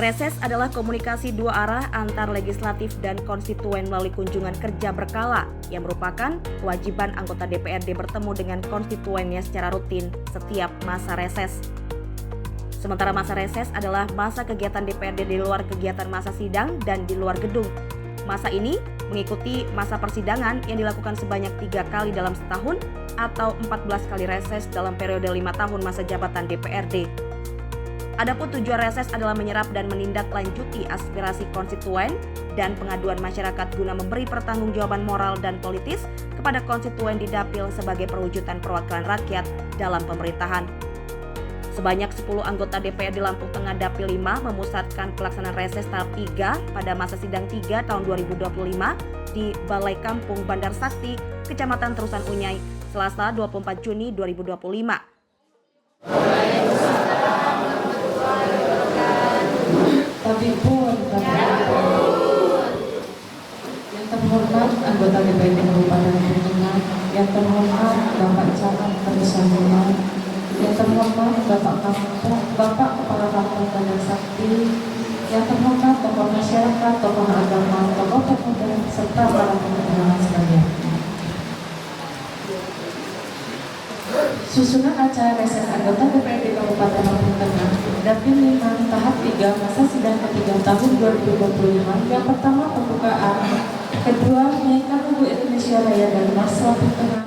Reses adalah komunikasi dua arah antar legislatif dan konstituen melalui kunjungan kerja berkala yang merupakan kewajiban anggota DPRD bertemu dengan konstituennya secara rutin setiap masa reses. Sementara masa reses adalah masa kegiatan DPRD di luar kegiatan masa sidang dan di luar gedung. Masa ini mengikuti masa persidangan yang dilakukan sebanyak 3 kali dalam setahun atau 14 kali reses dalam periode 5 tahun masa jabatan DPRD. Adapun tujuan reses adalah menyerap dan menindaklanjuti aspirasi konstituen dan pengaduan masyarakat guna memberi pertanggungjawaban moral dan politis kepada konstituen di Dapil sebagai perwujudan perwakilan rakyat dalam pemerintahan. Sebanyak 10 anggota DPRD Lampung Tengah Dapil 5 memusatkan pelaksanaan reses tahap 3 pada masa sidang 3 tahun 2025 di Balai Kampung Bandar Sakti, Kecamatan Terusan Unyai, Selasa 24 Juni 2025. Yang terhormat anggota DPRD Kabupaten Lampung Tengah, yang terhormat Bapak Camat Terusan Unyai, yang terhormat Bapak Kepala Kampung Bandar Sakti, yang terhormat tokoh masyarakat, tokoh agama, tokoh pemuda, serta para pemerintah sekalian. Susunan acara reses anggota DPRD Kabupaten Lampung Tengah Dapil 5 tahap 3 masa sidang ketiga tahun 2025. Yang pertama pembukaan, kedua menaikkan Ibu Indonesia Raya dan Mas Lampung Tengah.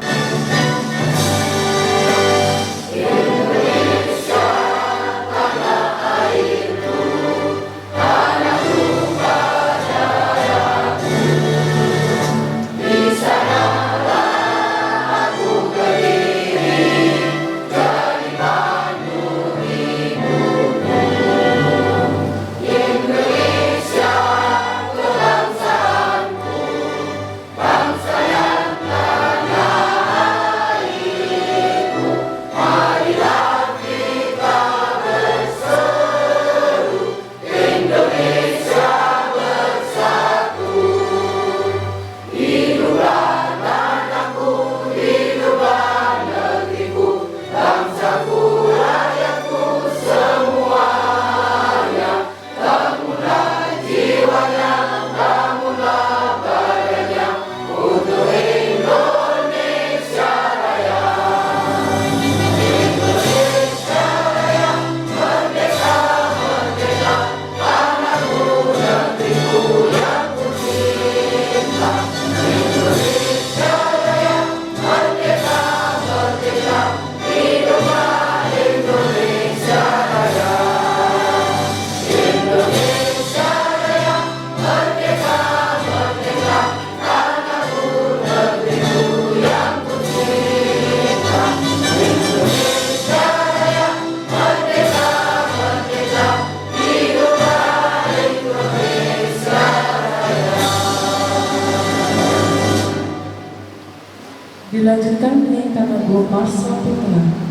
Dilanjutkan dengan Tanah Gua Mas Lampung Tengah.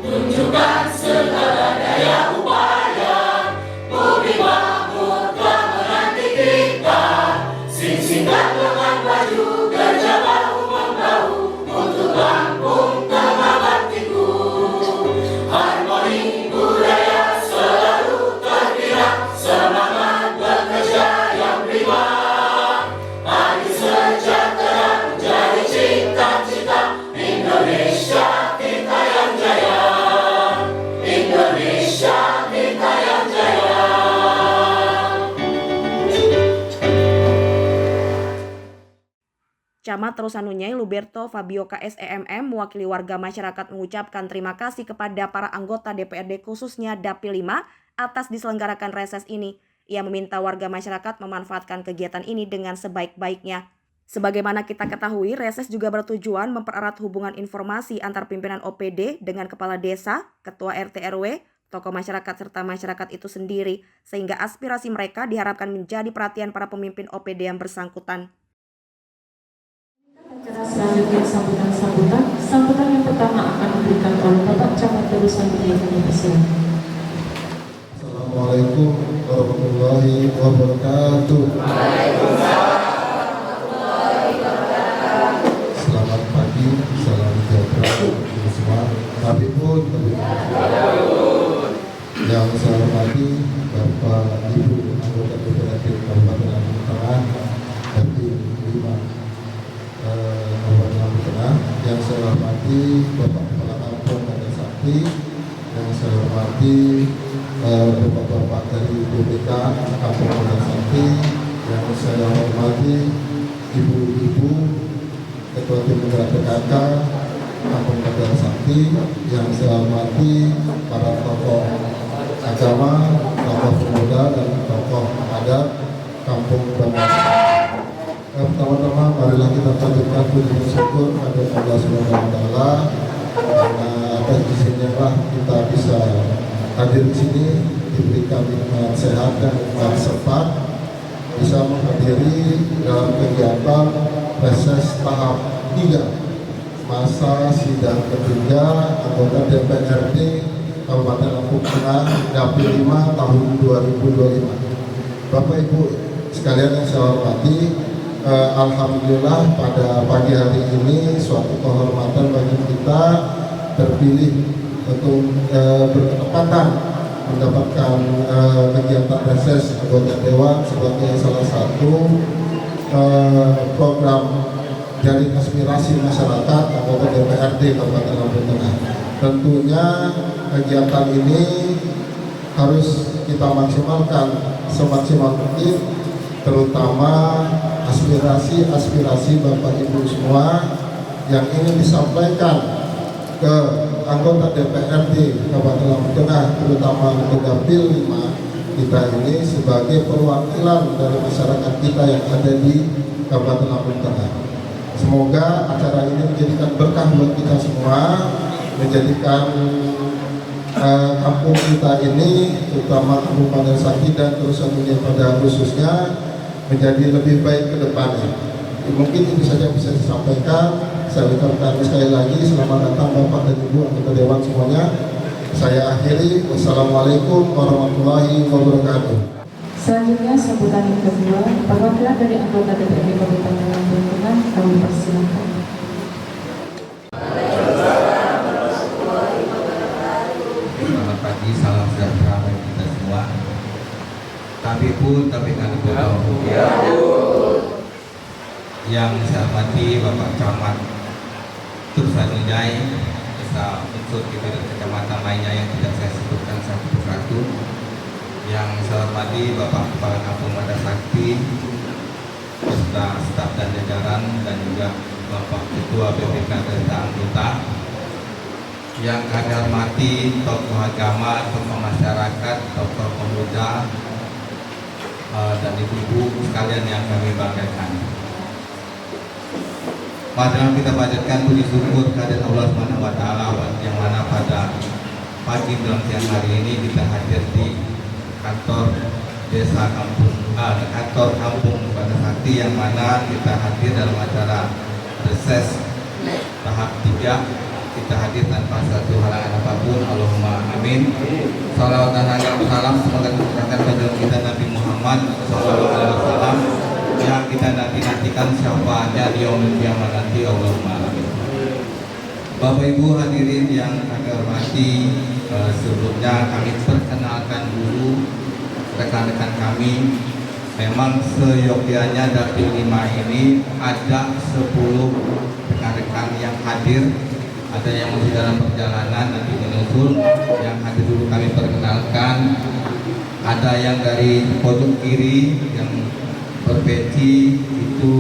Tunjukkan segala daya upaya Camat Rosanunyai Luberto Fabio KSEMM mewakili warga masyarakat mengucapkan terima kasih kepada para anggota DPRD khususnya Dapil 5 atas diselenggarakan reses ini. Ia meminta warga masyarakat memanfaatkan kegiatan ini dengan sebaik-baiknya. Sebagaimana kita ketahui, reses juga bertujuan mempererat hubungan informasi antar pimpinan OPD dengan kepala desa, ketua RT RW, tokoh masyarakat serta masyarakat itu sendiri, sehingga aspirasi mereka diharapkan menjadi perhatian para pemimpin OPD yang bersangkutan. Acara selanjutnya sambutan yang pertama akan diberikan oleh Bapak Camat Terusan Budaya Indonesia. Assalamualaikum warahmatullahi wabarakatuh. Selamat pagi, salam sejahtera untuk semua. Tapi pun yang saya hormati Bapak Ibu anggota DPRD Kabupaten Lampung Tengah, Dapil 5 Kabupaten Lampung Tengah, yang saya hormati Bapak Kepala Kampung Pada Sakti, yang saya hormati Bapak-bapak dari BPK Kampung Pada Sakti, yang saya hormati ibu-ibu Ketua Tim Penggerak PKK Kampung Pada Sakti, yang saya hormati para tokoh agama, tokoh pemuda dan tokoh adat Kampung Pada Sakti. Pertama-tama marilah kita panjatkan puji dan syukur pada Allah SWT, karena atas izinnya lah kita bisa hadir di sini, diberikan nikmat sehat dan nikmat sempat bisa menghadiri dalam kegiatan reses tahap 3 masa sidang ketiga anggota DPRD Kabupaten Lampung Tengah Dapil 5 tahun 2025. Bapak Ibu sekalian yang saya hormati, alhamdulillah pada pagi hari ini suatu kehormatan bagi kita terpilih untuk berkesempatan mendapatkan kegiatan reses anggota dewan sebagai salah satu program jaring aspirasi masyarakat anggota DPRD Kabupaten Lampung Tengah. Tentunya kegiatan ini harus kita maksimalkan semaksimal mungkin, terutama aspirasi Bapak Ibu semua yang ingin disampaikan ke anggota DPRD Kabupaten Lampung Tengah, terutama untuk Dapil 5 kita ini sebagai perwakilan dari masyarakat kita yang ada di Kabupaten Lampung Tengah. Semoga acara ini menjadikan berkah buat kita semua, menjadikan kampung kita ini, terutama Kampung Pada Sakti dan Terusan Budaya pada khususnya, menjadi lebih baik ke depannya. Mungkin itu saja bisa disampaikan. Saya ucapkan sekali lagi selamat datang Bapak dan Ibu anggota Dewan semuanya. Saya akhiri. Wassalamualaikum warahmatullahi wabarakatuh. Selanjutnya sambutan yang kedua, perwakilan dari anggota DPRD Kabupaten Lampung Tengah kami persilakan. Selamat pagi, salam sejahtera bagi kita semua. Tapi kami yang saya hormati Bapak Camat Rosanunyai beserta unsur pimpinan kecamatan lainnya yang tidak saya sebutkan satu persatu. Yang saya hormati Bapak Kepala Kampung Pada Sakti beserta staf dan jajaran, dan juga Bapak Ketua BPK serta anggota. Yang kami hormati tokoh agama, tokoh masyarakat, tokoh pemuda, dan ibu-ibu sekalian yang kami banggakan. Marilah kita panjatkan puji syukur kehadirat Allah SWT, yang mana pada pagi menjelang siang hari ini kita hadir di kantor desa kantor Kampung Pada Sakti, yang mana kita hadir dalam acara reses tahap 3. Kita hadir tanpa satu halangan apapun. Allahumma amin. Salawat dan salam semoga tercurahkan pada kita Nabi Muhammad SAW yang kita nantikan syafaatnya di yaumil qiyamah nanti. Allahumma amin. Bapak Ibu hadirin yang kami hormati, sebelumnya kami perkenalkan dulu rekan-rekan kami. Memang seyogyanya Dapil 5 ini ada 10 rekan-rekan yang hadir. Ada yang masih dalam perjalanan nanti menyusul. Yang hadir dulu kami perkenalkan. Ada yang dari pojok kiri yang Provinsi itu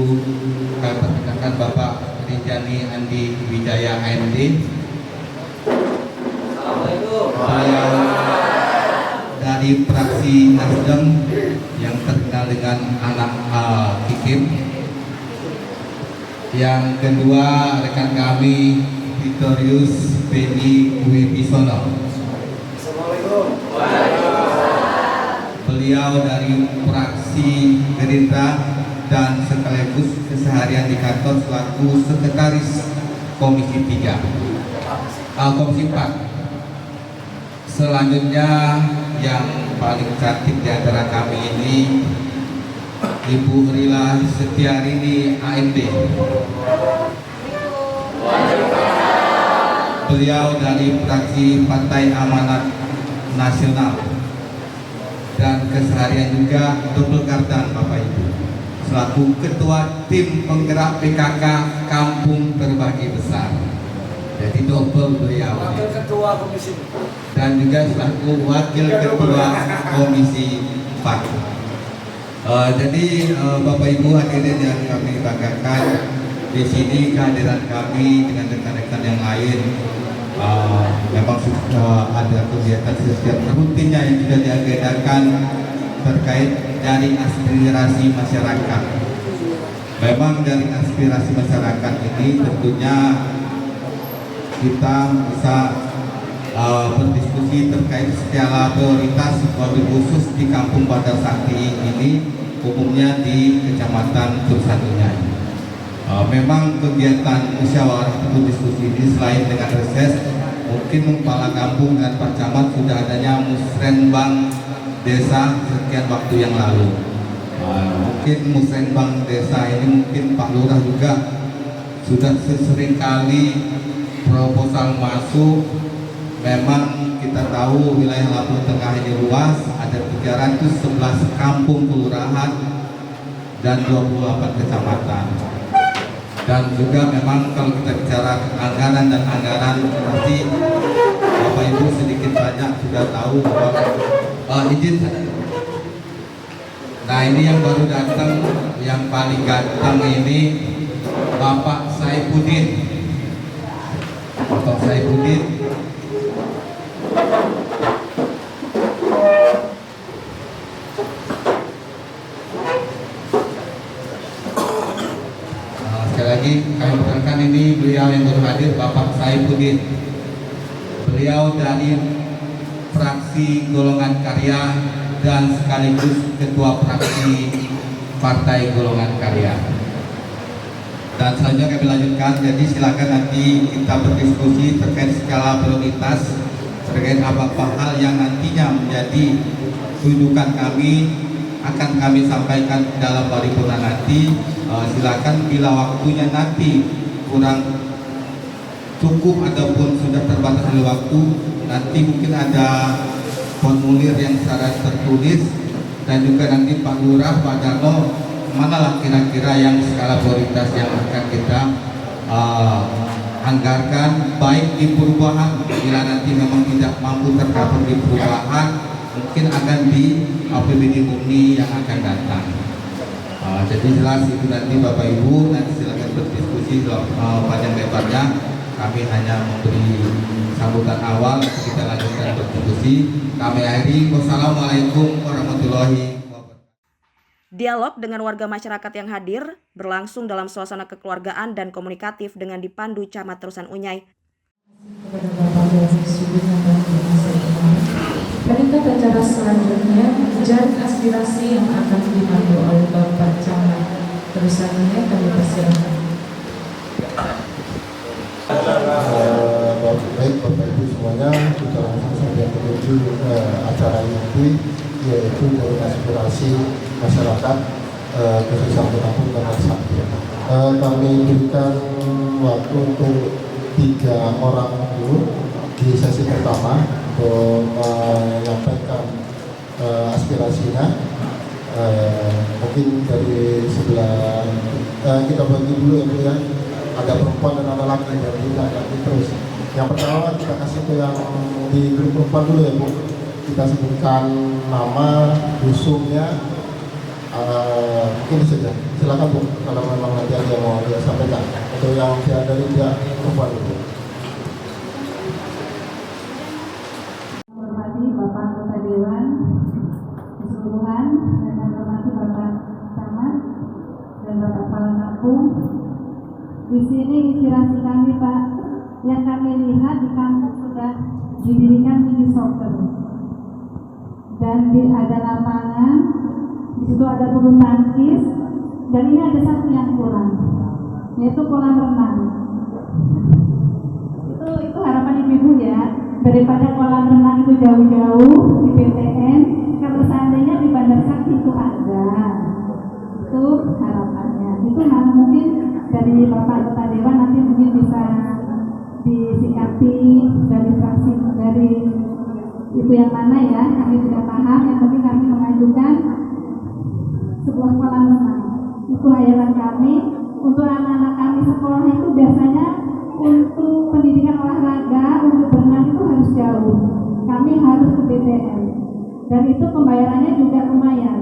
kami perkenalkan Bapak Rijani Andi Wijaya AMD. Beliau dari fraksi Nasdem yang terkenal dengan anak Kikim. Yang kedua rekan kami Vitorius Beni Wibisono. Beliau dari fraksi Gerindra dan sekaligus keseharian di kantor selaku sekretaris Komisi 3, Komisi 4. Selanjutnya yang paling cantik di antara kami ini Ibu Rila Setiarini AMD. Beliau dari fraksi Partai Amanat Nasional dan keseharian juga double gardan Bapak Ibu selaku ketua tim penggerak PKK Kampung Berbagi Besar. Jadi double beliau. Wakil ketua komisi. Dan juga selaku wakil ketua komisi 4. Jadi Bapak Ibu hadirin yang kami banggakan, di sini kehadiran kami dengan rekan-rekan yang lain memang sudah ada kegiatan setiap rutinnya yang sudah diagendakan terkait dari aspirasi masyarakat. Memang dari aspirasi masyarakat ini tentunya kita bisa berdiskusi terkait skala prioritas wabil khusus di Kampung Badar Sakti ini, umumnya di Kecamatan Tursatunya. Memang kegiatan musyawarah atau diskusi ini selain dengan reses, mungkin kepala kampung dan Pak Camat sudah adanya musrenbang desa sekian waktu yang lalu. Mungkin musrenbang desa ini mungkin Pak Lurah juga sudah sesering kali proposal masuk. Memang kita tahu wilayah Lampung Tengah ini luas, ada 311 kampung kelurahan dan 28 kecamatan. Dan juga memang kalau kita bicara anggaran dan anggaran, pasti Bapak Ibu sedikit banyak sudah tahu bahwa izin. Nah, ini yang baru datang, yang paling ganteng ini Bapak Saifuddin. Bapak Saifuddin sekali lagi kami perkenalkan, ini beliau yang baru hadir, Bapak Saifuddin. Beliau dari fraksi Golongan Karya dan sekaligus ketua fraksi Partai Golongan Karya. Dan selanjutnya kami lanjutkan, jadi silakan nanti kita berdiskusi terkait skala prioritas, terkait apa hal yang nantinya menjadi tuntutan kami akan kami sampaikan dalam paripurna nanti. Silakan bila waktunya nanti kurang cukup ataupun sudah terbatas oleh waktu, nanti mungkin ada formulir yang secara tertulis, dan juga nanti Pak Lurah, Pak Darno, manalah kira-kira yang skala prioritas yang akan kita anggarkan, baik di perubahan. Bila nanti memang tidak mampu tercover di perubahan, mungkin akan di APBD murni yang akan datang. Jadi jelas itu nanti Bapak Ibu, nanti silakan berdiskusi panjang lebarnya. Kami hanya memberi sambutan awal, kita lanjutkan berdiskusi. Kami akhiri. Wassalamualaikum warahmatullahi wabarakatuh. Dialog dengan warga masyarakat yang hadir berlangsung dalam suasana kekeluargaan dan komunikatif dengan dipandu Camat Terusan Unyai. Kepada Bapak Dewan Sudina dan meningkat acara selanjutnya, jaring aspirasi yang akan dipandu oleh Bapak Camat Terusan Unyai, kami persilakan. Baik Bapak Ibu semuanya, kita langsung saja menuju acara inti, yaitu jaring aspirasi masyarakat khususnya Kampung Badar Sakti. Kami berikan waktu untuk 3 orang dulu di sesi pertama untuk menyampaikan aspirasinya. Mungkin dari sebelah kita bagi dulu ya Bu ya, ada perempuan dan ada laki, dan kita ganti terus. Yang pertama kita kasih ke yang di grup perempuan dulu ya Bu. Kita sebutkan nama, dusunnya, Mungkin saja. Silakan Bu, kalau memang nanti ada yang mau dia sampaikan atau yang dari pihak perempuan itu. Hormati Bapak Anggota Dewan keseluruhan, dan hormati Bapak Camat dan Bapak Kepala Kampung. Di sini inspirasi kami Pak, yang kami lihat di kampung sudah didirikan mini soccer dan ada lapangan, di situ ada bulu tangkis, dan ini ada satu yang kurang, yaitu kolam renang. Itu harapan ibu ya, daripada kolam renang itu jauh-jauh di PTN, kalau seandainya di Bandar Sakti itu ada, itu harapannya. Itu mungkin dari Bapak Anggota Dewan nanti mungkin bisa disikapi dari fraksi dari itu yang mana ya, kami tidak paham, yang penting kami mengajukan sebuah kolam renang. Itu hayalan kami untuk anak-anak kami sekolah itu biasanya untuk pendidikan olahraga, untuk berenang itu harus jauh. Kami harus ke BTN dan itu pembayarannya juga lumayan.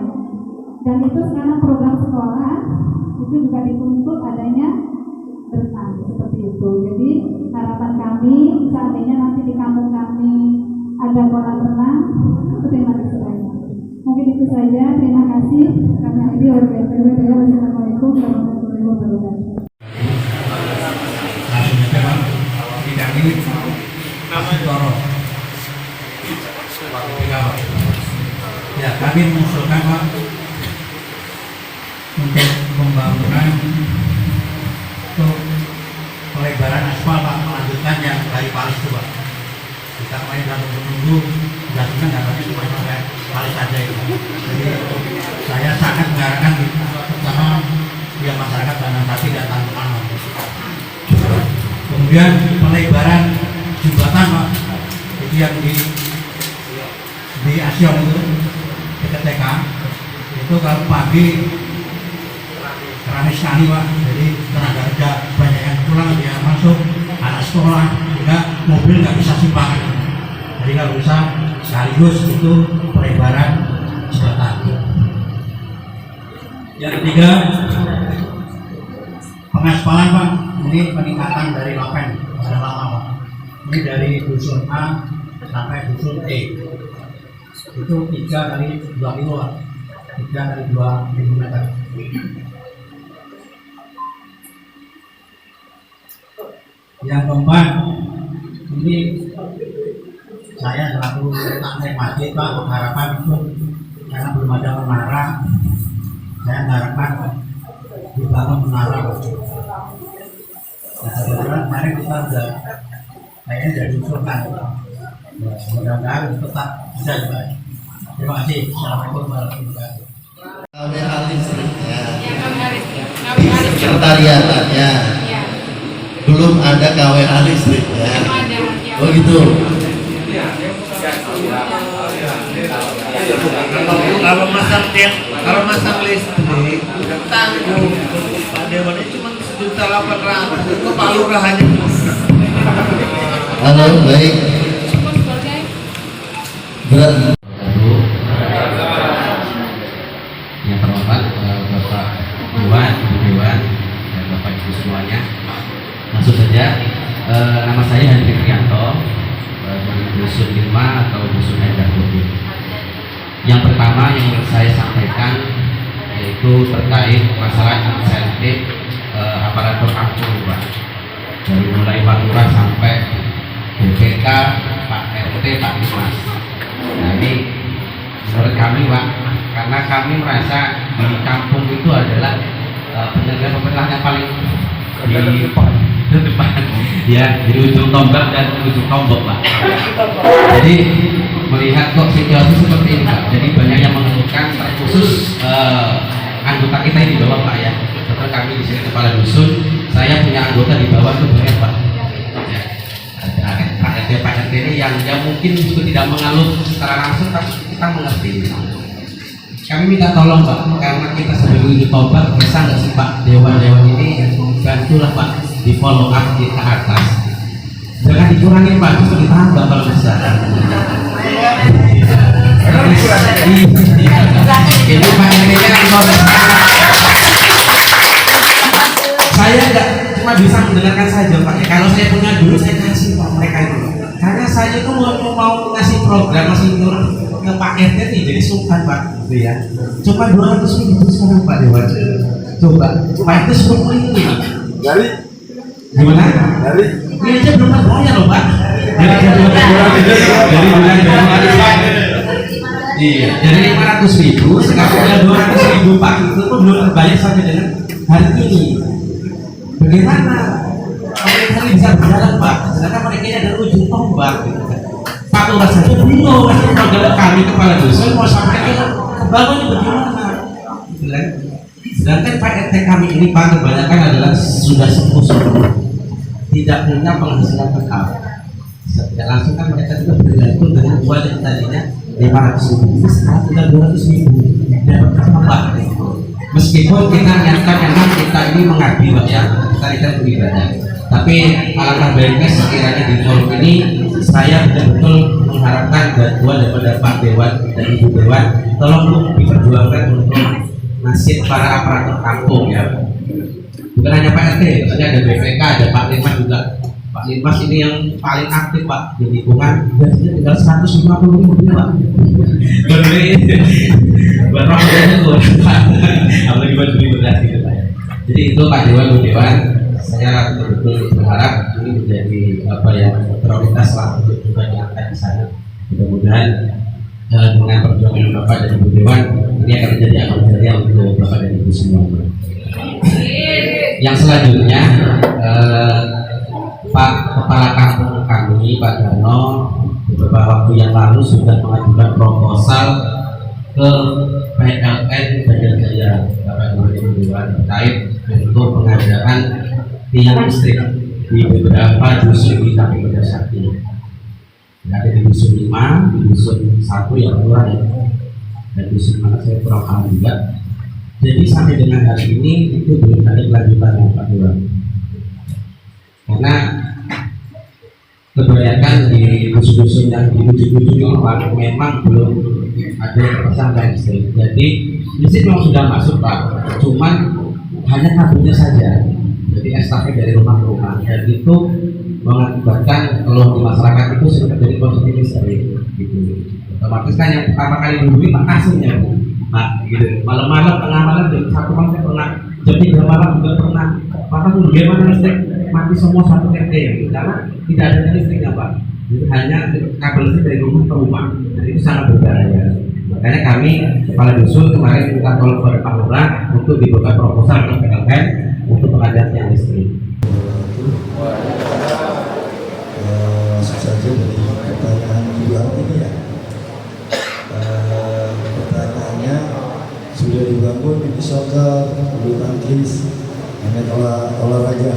Dan itu sekarang program sekolah itu juga dituntut adanya berenang seperti itu. Jadi harapan kami seandainya nanti di kampung kami ada kolam renang, itu terima kasih banyak. Mungkin itu saja, terima kasih. Kami akhiri oleh BPW. Wassalamualaikum warahmatullahi wabarakatuh. Ya, kami mengusulkan Pak untuk pembangunan untuk pelebaran aspal Pak, melanjutkan yang dari Palis itu Pak. Kita kemarin sudah menunggu, sudah senang katanya cuma sampai Palis saja itu. Jadi saya sangat mengharapkan terutama pihak masyarakat Bandar Sakti dan Tangerang. Kemudian pelebaran jembatan Pak, itu yang di Asyong itu dekat TK itu kalau pagi ramai sekali Pak, jadi tenaga kerja banyak yang pulang, dia masuk anak sekolah, sehingga mobil nggak bisa simpangan. Jadi kalau bisa sekaligus itu pelebaran jembatan. Yang ketiga, pengaspalan Pak, ini peningkatan dari Lapen pada lama Pak. Ini dari dusun A sampai dusun E. Itu 3 kali 2 kilo Pak. 3 kali 2.000 meter. Yang keempat, ini saya selalu tak masjid Pak, mengharapkan itu karena belum ada menara, saya mengharapkan dibangun menara. Nah, kebetulan kemarin kita sudah kayaknya sudah diusulkan. Mudah-mudahan tetap bisa juga. Terima kasih. Assalamualaikum warahmatullahi wabarakatuh. KWA listriknya, sekretariatannya, belum ada KWA listriknya. Oh gitu. Kalau masang listrik tanggung Pak Dewannya cuma 1.800.000 itu Pak Lurah hanya. Halo, baik. Yang terhormat Bapak Dewan, Ibu Dewan, dan Bapak Ibu semuanya. Langsung saja, nama saya Hendri Prianto, dari Dusun 5 atau Dusun Endah Bukit. Yang pertama yang ingin saya sampaikan yaitu terkait masalah insentif aparatur kampung Pak. Dari mulai Pak Lurah sampai BPK, Pak RT, Pak Dimas. Nah ini menurut kami Pak, karena kami merasa di kampung itu adalah penyelenggara pemerintah yang paling di depan ya, di ujung tombak dan ujung tombok Pak. Jadi melihat kok situasi seperti ini Pak, jadi banyak yang mengeluhkan, terkhusus anggota kita yang di bawah Pak ya. Seperti kami di sini kepala dusun, saya punya anggota di bawah itu banyak Pak. Pak RT ini yang mungkin juga tidak mengeluh secara langsung, tapi kita mengerti. Kami minta tolong Pak, karena kita sebagai ujung tombak, bisa nggak sih Pak dewan-dewan ini bantulah Pak di follow up di ke atas. Jangan dikurangi Pak, justru ditambah kalau bisa. Ini Pak RT-nya saya nggak cuma bisa mendengarkan saja Pak. Kalau saya punya dulu saya kasih Pak mereka itu. Karena saya itu mau ngasih program ngasih ke Pak RT nih, jadi sungkan Pak, gitu ya. Coba 200.000 sekarang Pak Dewan. Coba Pak RT suruh ini Pak. Dari Gimana? dari Ini aja belum bayar loh Pak. Dari bulan Januari. Iya, dari 500.000 sekarang udah 200.000 Pak. Itu pun belum terbayar sampai dengan hari ini. Bagaimana pemerintah ini bisa berjalan Pak? Sedangkan mereka ini ada ujung tombak. Gitu kan. Pak Lurah saja bingung program kami kepala dusun mau sampai ke bawah ini bagaimana? Gitu kan? Sedangkan Pak RT kami ini Pak kebanyakan adalah sudah sepuh, tidak punya penghasilan tetap. Tidak langsung kan mereka juga bergantung dengan uang yang tadinya 500.000 sekarang sudah 200.000 dapat tambah. Meskipun kita nyatakan memang kita ini mengabdi Pak ya, kita beribadah. Tapi alangkah baiknya sekiranya di forum ini saya betul-betul mengharapkan bantuan daripada Pak Dewan dan Ibu Dewan, tolong diperjuangkan untuk nasib para aparatur kampung ya. Bukan hanya Pak RT, misalnya ada BPK, ada Pak Limas juga. Pak Limas ini yang paling aktif Pak di lingkungan, gajinya tinggal 150.000 Pak. Buat Ramadan itu apalagi buat beli beras gitu Pak. Jadi itu Pak Dewan, Bu Dewan, saya betul-betul berharap ini menjadi apa ya prioritas lah untuk juga diangkat di sana. Mudah-mudahan dengan perjuangan Bapak dan Ibu Dewan ini akan menjadi amal jariah untuk Bapak dan Ibu semua. Yang selanjutnya Pak Kepala Kampung kami Pak Darno beberapa waktu yang lalu sudah mengajukan proposal ke PLN Banjar Jaya Bapak Ibu Dewan terkait untuk pengadaan tiang listrik di beberapa dusun di kami Banjar Sakti. Ada di dusun 5, di dusun 1 yang murah ya, dan dusun mana saya kurang paham juga. Jadi sampai dengan hari ini itu belum ada kelanjutan Pak Dewan. Karena kebanyakan di dusun-dusun yang di ujung-ujung ini Pak memang belum ada tersangka listrik. Jadi listrik memang sudah masuk Pak, cuman hanya kabelnya saja. Jadi estafet dari rumah ke rumah, dan itu mengakibatkan kalau di masyarakat itu sering terjadi konsumsi listrik gitu. Otomatis kan yang pertama kali dihubungi Pak Kasumnya Bu. Nah, gitu. Malam-malam tengah malam jam 1 malam saya pernah, jam 3 malam juga pernah. Pak Kasum bagaimana listrik mati semua satu RT gitu. Karena tidak ada listriknya Pak. Jadi hanya kabel listrik dari rumah ke rumah. Dan itu sangat berbahaya. Makanya kami kepala dusun kemarin minta tolong kepada Pak Lurah untuk dibuka proposal ke PLN untuk pengadaan tiang listrik. Saja dari pertanyaan beliau ini ya, pertanyaannya sudah dibangun mini soccer, bulu tangkis, olahraga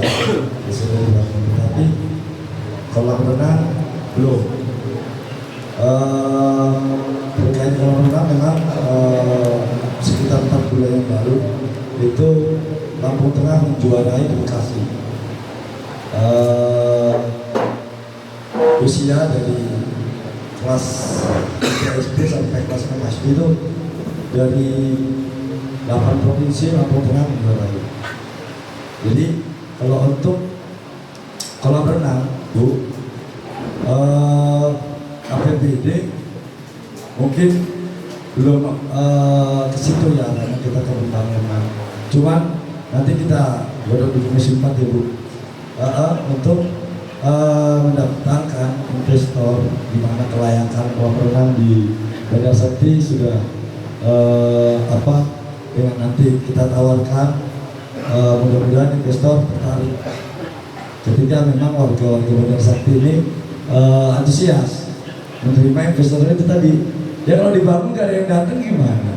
sudah dibangun, tapi kolam renang belum. Terkait kolam renang memang sekitar 4 bulan yang lalu itu Lampung Tengah menjuarai di Bekasi. Usia dari kelas 3 SD sampai kelas 6 SD itu dari 8 provinsi Lampung Tengah menjuarai. Jadi kalau untuk kolam renang Bu, APBD mungkin belum ke situ ya, karena kita kembang memang. Cuman nanti kita berada di Komisi 4 ya Bu, untuk mendaftarkan investor di mana kelayakan kolam renang di Banjar Sakti sudah dengan nanti kita tawarkan, mudah-mudahan investor tertarik. Ketika memang warga-warga Banjar Sakti ini antusias menerima investor itu tadi, ya kalau dibangun gak ada yang datang gimana?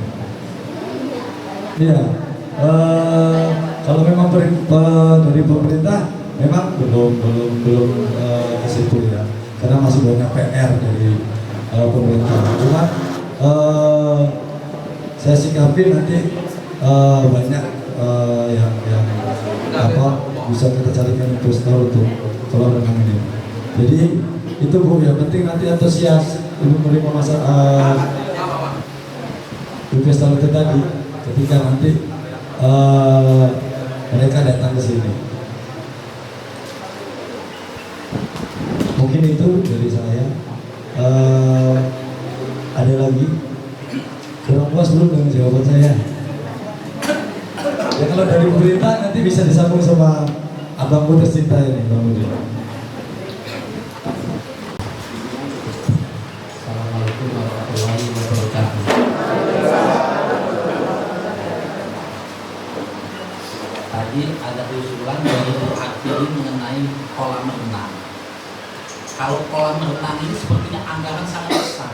Ya, kalau memang dari pemerintah memang belum ke situ ya, karena masih banyak PR dari pemerintah. Cuma saya sikapi nanti banyak yang bisa kita carikan investor untuk kolam renang ini. Jadi itu Bu, yang penting nanti antusias menerima investor itu tadi ketika nanti mereka datang ke sini. Mungkin itu dari saya. Ada lagi? Kurang puas belum dengan jawaban saya? Ya kalau dari pemerintah nanti bisa disambung sama abangku tercinta ini, Bang Udin. Assalamualaikum warahmatullahi wabarakatuh. Tadi ada usulan dari Bu Akili mengenai kolam renang. Kalau kolam renang ini sepertinya anggaran sangat besar.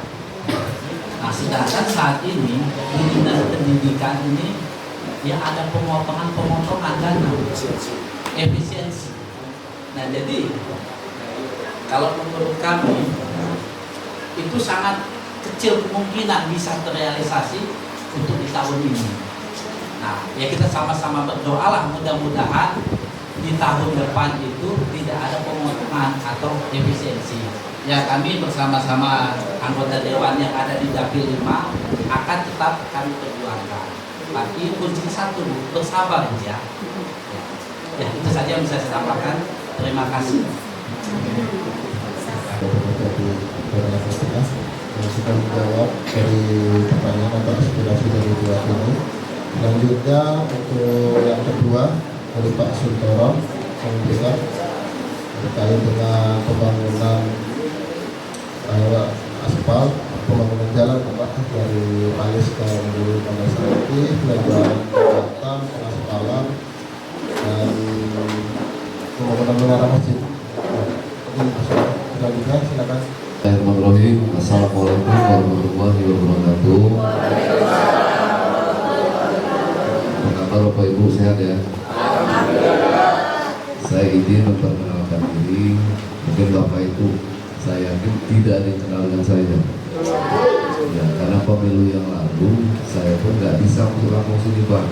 Nah, sedangkan saat ini di dinas pendidikan ini ya ada pemotongan dana efisiensi. Nah, jadi kalau menurut kami itu sangat kecil kemungkinan bisa terrealisasi untuk di tahun ini. Nah, ya kita sama-sama berdoalah mudah-mudahan di tahun depan itu tidak ada pemotongan atau efisiensi. Ya, kami bersama-sama anggota dewan yang ada di Dapil 5 akan tetap kami perjuangkan. Tapi kunci satu, bersabar ya. Ya, itu saja yang bisa saya sampaikan. Terima kasih. Sudah menjawab dari pertanyaan atau aspirasi dari dua ini. Selanjutnya untuk yang kedua dari Pak Suntoro memberikan terkait dengan pembangunan aspal, pembangunan jalan Pak dari Palis ke Menduli Pondasarati, pelabuhan jembatan, pengaspalan dan pembangunan menara masjid. Selanjutnya silakan. Bismillahirrahmanirrahim. Assalamualaikum warahmatullahi wabarakatuh. Apa kabar Bapak Ibu, sehat ya? Saya izin memperkenalkan diri. Mungkin Bapak itu saya yakin tidak ada yang kenal dengan saya. Ya, karena pemilu yang lalu saya pun nggak bisa masuk kampung sini Pak.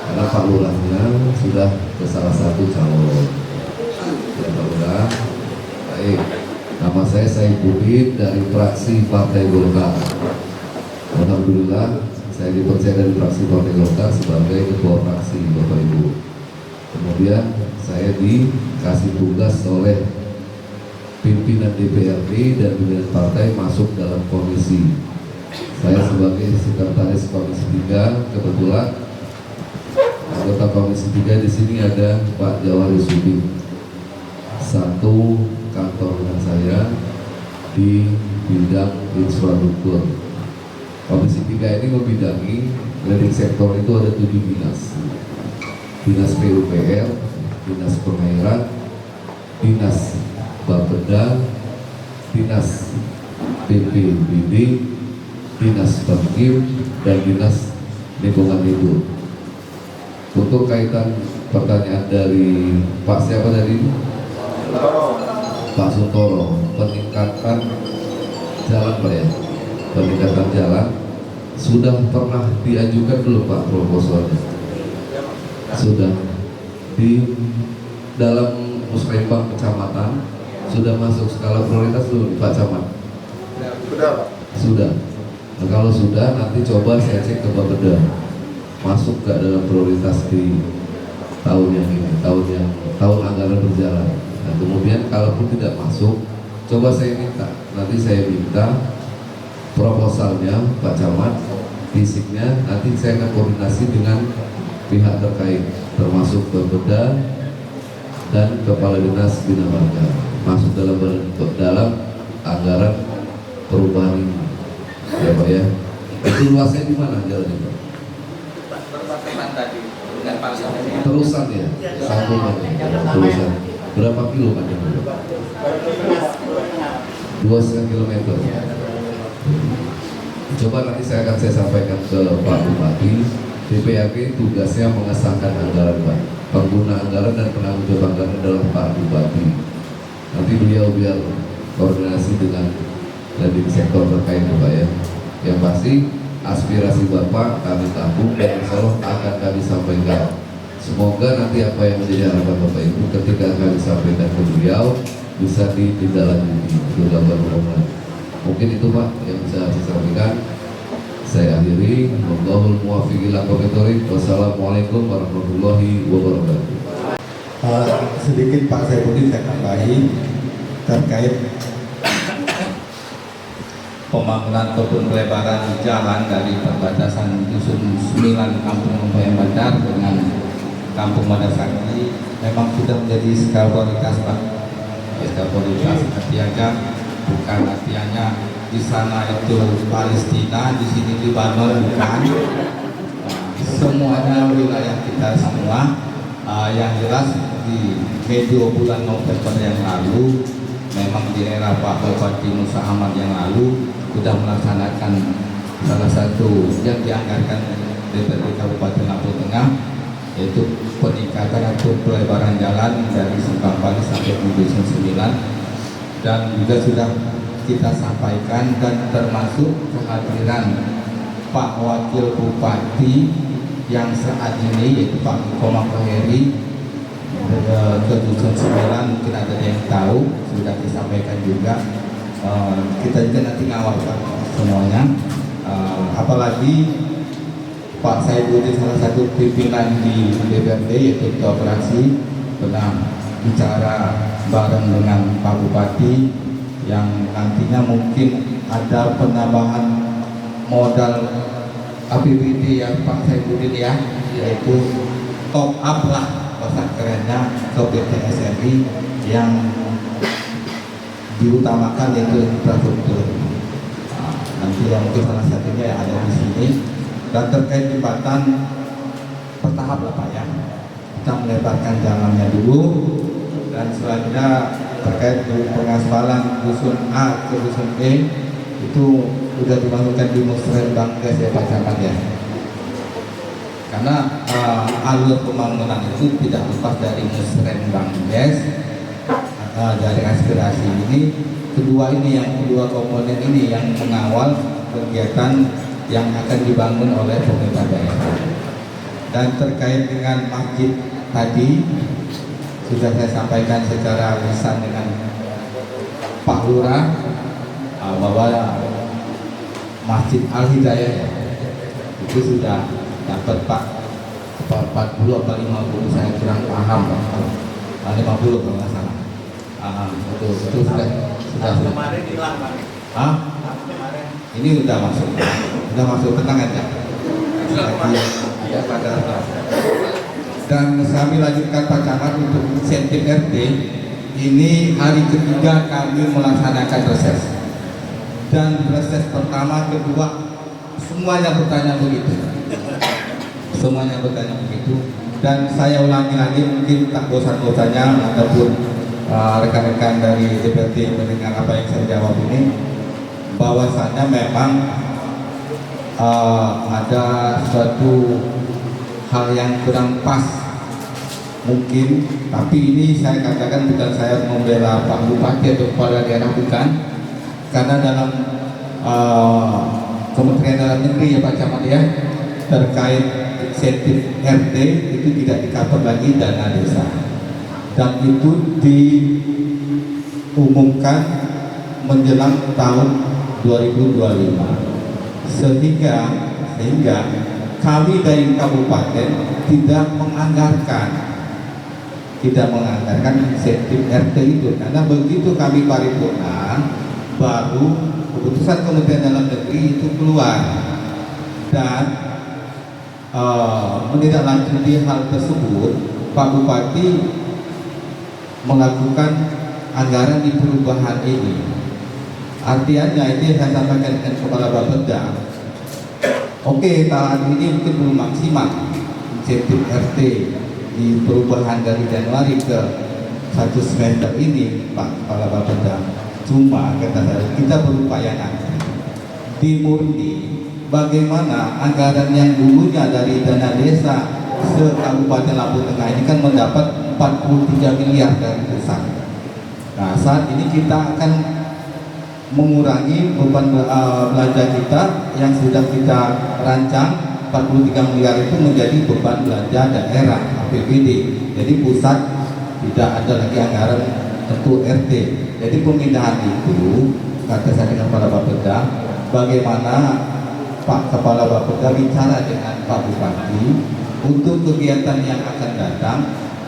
Karena Pak Lurahnya sudah ke salah satu calon. Ya Pak Lurah, baik. Nama saya Saifuddin dari fraksi Partai Golkar. Alhamdulillah saya dipercaya dari fraksi Partai Golkar sebagai ketua fraksi Bapak Ibu. Kemudian saya dikasih tugas oleh pimpinan DPRD dan pimpinan partai masuk dalam komisi. Saya sebagai sekretaris komisi 3, kebetulan anggota komisi 3 di sini ada Pak Jawahar Yusufi. Satu kantor dengan saya di bidang infrastruktur. Komisi 3 ini membidangi leading sektor itu ada 7 dinas. Dinas PUPR, Dinas Pengairan, Dinas Bapeda, Dinas BPBD, Dinas Perkim, dan Dinas Lingkungan Hidup. Untuk kaitan pertanyaan dari Pak siapa tadi? Pak Suntoro, peningkatan jalan Pak ya, peningkatan jalan sudah pernah diajukan belum Pak proposalnya? Sudah di dalam musrembang kecamatan sudah masuk skala prioritas belum Pak Camat? Sudah Pak. Sudah. Nah, kalau sudah nanti coba saya cek ke Bapeda masuk gak dalam prioritas di tahun yang ini, tahun anggaran berjalan. Nah, kemudian kalaupun tidak masuk, coba saya minta, nanti saya minta proposalnya Pak Camat, fisiknya, nanti saya akan koordinasi dengan pihak terkait, termasuk Bapeda dan Kepala Dinas Bina Marga, masuk dalam anggaran perubahan ini, ya Pak ya. Itu luasnya di mana jalannya Pak? Berbatasan tadi dengan pasar ini. Terusan ya, sambungan, terusan. Berapa kilo Pak? 2,5 kilometer. Coba nanti saya sampaikan ke Pak Bupati. DPRD tugasnya mengesahkan anggaran Pak. Pengguna anggaran dan penanggung jawab anggaran adalah Pak Bupati. Nanti beliau biar koordinasi dengan leading sektor terkait Pak ya. Yang pasti aspirasi Bapak kami tampung dan insya Allah akan kami sampaikan. Semoga nanti apa yang menjadi harapan Bapak Ibu ketika kami sampaikan ke beliau bisa ditindaklanjuti. Mungkin itu Pak yang bisa saya sampaikan. Saya akhiri. Wallahul muwaffiq ila aqwamit thoriq. Wassalamualaikum warahmatullahi wabarakatuh. Sedikit Pak Saifuddin saya tambahi terkait pembangunan ataupun pelebaran jalan dari perbatasan Dusun 9 Kampung Lembah Bandar dengan Kampung Madasakti memang sudah menjadi skala prioritas Pak. Skala prioritas artinya bukan artinya di sana itu Palestina, di sini Lebanon, bukan. Semuanya wilayah kita semua. Yang jelas di medio bulan November yang lalu memang di era Pak Bupati Musa Ahmad yang lalu sudah melaksanakan salah satu yang dianggarkan DPRD Kabupaten Lampung Tengah, yaitu peningkatan atau pelebaran jalan dari Simpang Pali sampai ke Dusun 9, dan juga sudah kita sampaikan dan termasuk kehadiran Pak Wakil Bupati yang saat ini yaitu Pak Komang Heri ke Dusun 9, mungkin ada yang tahu, sudah disampaikan juga. Kita juga nanti ngawal Pak semuanya, apalagi Pak Saifuddin salah satu pimpinan di DPRD yaitu Ketua Fraksi pernah bicara bareng dengan Pak Bupati yang nantinya mungkin ada penambahan modal APBD yang Pak Saifuddin ya, yaitu top up lah bahasa kerennya ke PT SRI yang diutamakan yaitu infrastruktur. Nanti yang mungkin salah satunya yang ada di sini. Dan terkait jembatan bertahap lah Pak ya, kita melebarkan jalannya dulu, dan selanjutnya terkait pengaspalan Dusun A ke Dusun E itu sudah dimasukkan di Musrembang guys ya Pak Camat ya, karena alur pembangunan itu tidak lepas dari Musrembang guys. Dari aspirasi ini, kedua komponen ini yang mengawal kegiatan yang akan dibangun oleh pemerintah daerah. Dan terkait dengan masjid tadi sudah saya sampaikan secara lisan dengan Pak Lurah bahwa Masjid Al Hidayah itu sudah dapat Pak 40 atau 50, saya kurang paham Pak. 50 kalau nggak salah. Itu sudah kemarin hilang Pak. Kemarin ini udah masuk tenang aja. Ya pada. Dan kami lanjutkan Pak Camat untuk insentif RT. Ini hari ketiga kami melaksanakan reses. Dan reses pertama, kedua, semuanya bertanya begitu. Dan saya ulangi lagi, mungkin tak bosan-bosannya ataupun rekan-rekan dari DPRD mendengar apa yang saya jawab ini, bahwasanya memang ada suatu hal yang kurang pas mungkin, tapi ini saya katakan bukan saya membela Pak Bupati atau kepala daerah, bukan, karena dalam Kementerian Dalam Negeri ya Pak Camat ya, terkait insentif RT itu tidak di-cover lagi dana desa, dan itu diumumkan menjelang tahun 2025, sehingga kami dari kabupaten tidak menganggarkan insentif RT itu, karena begitu kami paripurna baru keputusan Kementerian Dalam Negeri itu keluar, dan menindaklanjuti hal tersebut Pak Bupati melakukan anggaran di perubahan ini. Artinya ini saya sampaikan dengan Kepala Bapeda, oke, tahun ini mungkin belum maksimal insentif RT di perubahan dari Januari ke 1 semester ini Pak Kepala Bapeda. Cuma kata saya, kita berupaya nanti dimurni bagaimana anggaran yang dulunya dari dana desa se-Kabupaten Lampung Tengah ini kan mendapat 43 miliar dari pusat. Nah, saat ini kita akan mengurangi beban belanja kita yang sudah kita rancang 43 miliar itu menjadi beban belanja daerah APBD. Jadi pusat tidak ada lagi anggaran untuk RT. Jadi pemindahan itu, kata saya dengan Kepala Bapeda, bagaimana Pak Kepala Bapeda bicara dengan Pak Bupati untuk kegiatan yang akan datang